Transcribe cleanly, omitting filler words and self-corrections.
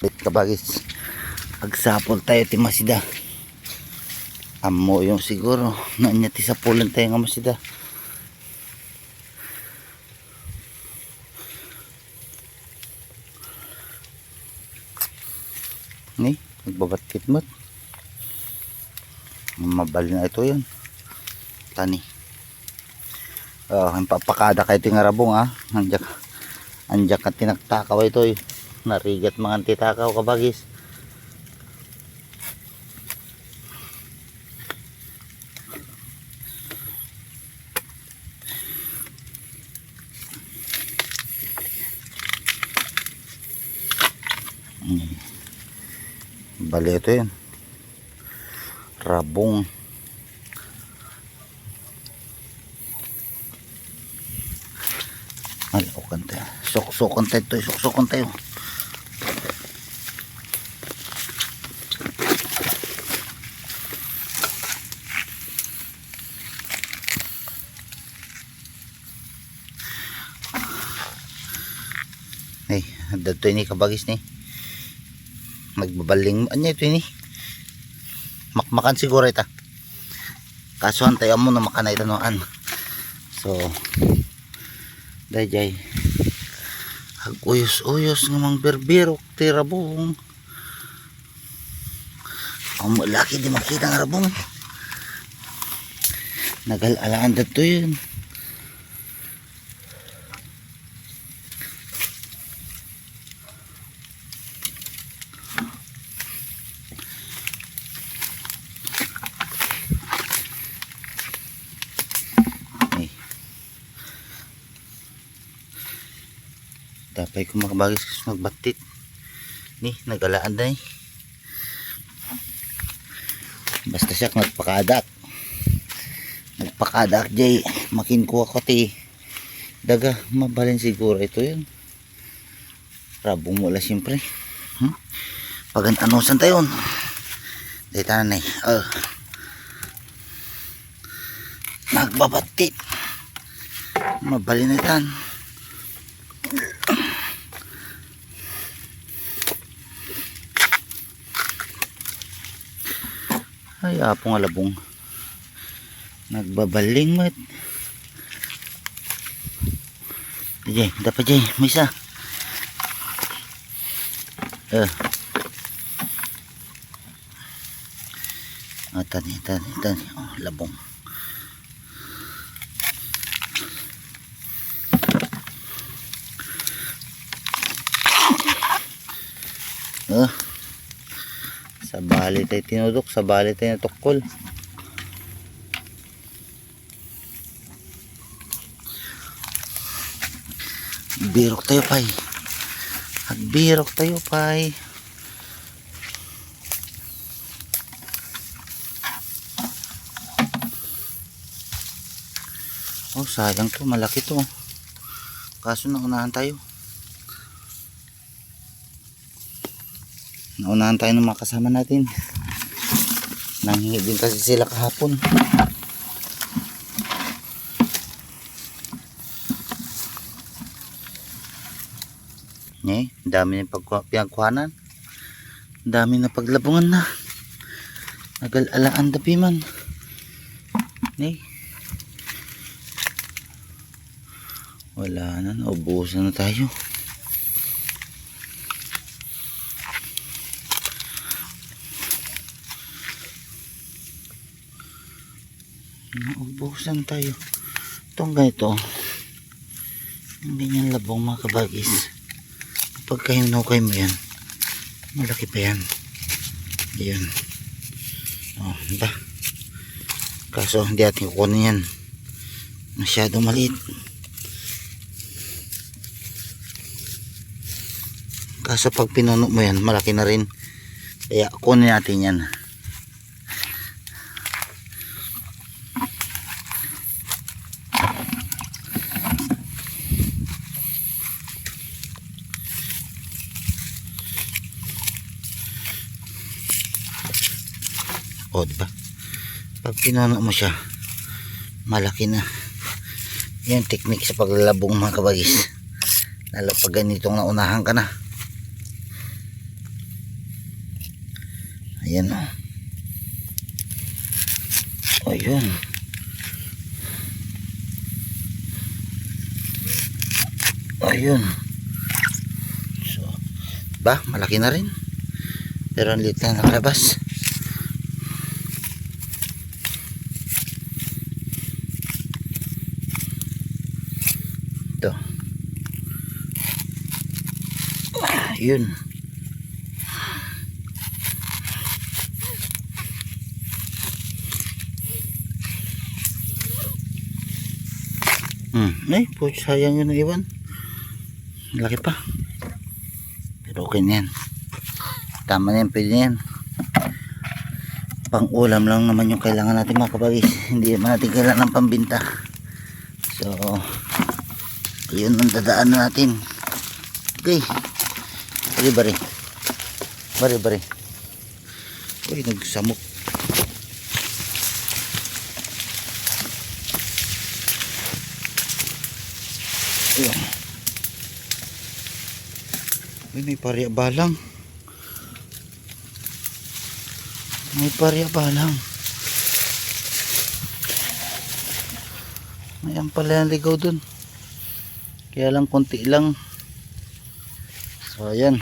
Kabagis, agsapol tayo ti masida. Amo yung siguro nanya ti sapulan tayo nga masida. Ni, nagbabatkit mat. Mabali na ito yan. Tani. Ang papakada kayo ting arabong ha. Andiyak ka tinagtakaw ito eh. Narigat mga titakaw kabagis. Bali ito yan. Rabong. Alakan tayo. Sok-sokan tayo ito. Sok-sokan tayo. Ay, dito ini kabagis ni. Magbabaling anya ito ini. Makmakan siguro ita. Kaso antayan mo na makanay tanuan. So dayjay aguyos-uyos nga mang berbirok ti rabong. Ang malaki di makita ng rabong. Nagalalaan dito yun. Tapay ko makabagis magbatit ni nagalaan na basta siya nagpakadak jay makinkuha ko ti daga mabalin siguro ito yun rabong mula siyempre pag anusan tayo dahil tanan nagbabatit mabalin na tan. Ay, apong alabong nagbabaling mat. Jay, dapat jay, may isa. Tani. Oh, labong. Sa bali tayo tinudok, sa bali tayo natukol. Birok tayo pay. Agbirok tayo pay. Oh, sayang to, malaki to. Kaso naunahan tayo. Naunahan tayo ng mga kasama natin. Nanghingi din kasi sila kahapon. Dami na pinagkuhanan. Dami na paglabungan na. Nagalalaan dapi man. Wala na, naubusan na tayo. Naubusan tayo. Itong ganito, hindi yan labong mga kabagis. Pagka hinukay mo yan, malaki pa yan. Ayan. Oh, diba? Kaso hindi ating kukunin yan. Masyado maliit. Kaso pag pinuno mo yan, malaki na rin. Kaya kunin natin yan. O, diba? Pag pinuno mo siya, malaki na. Yan technique sa paglalabong mga kabagis. Lalo pag ganitong naunahan ka na. Ayan o. Ayun. Ayun. So, ba, malaki na rin. Pero ang liit na nakalabas. Ito. Ayun. Ay, po, sayang yun ang iwan. Laki pa. Pero okay na yan. Tama na yan, pwede na yan. Pang ulam lang naman yung kailangan natin mga kabagis. Hindi naman natin kailangan ng pambinta. So, yun ang dadaan natin. Okay. Bari. Uy, nagsamok. Ayan. Uy, may parya balang. Ayan pala yung ligaw dun. Kaya lang konti lang. So ayan.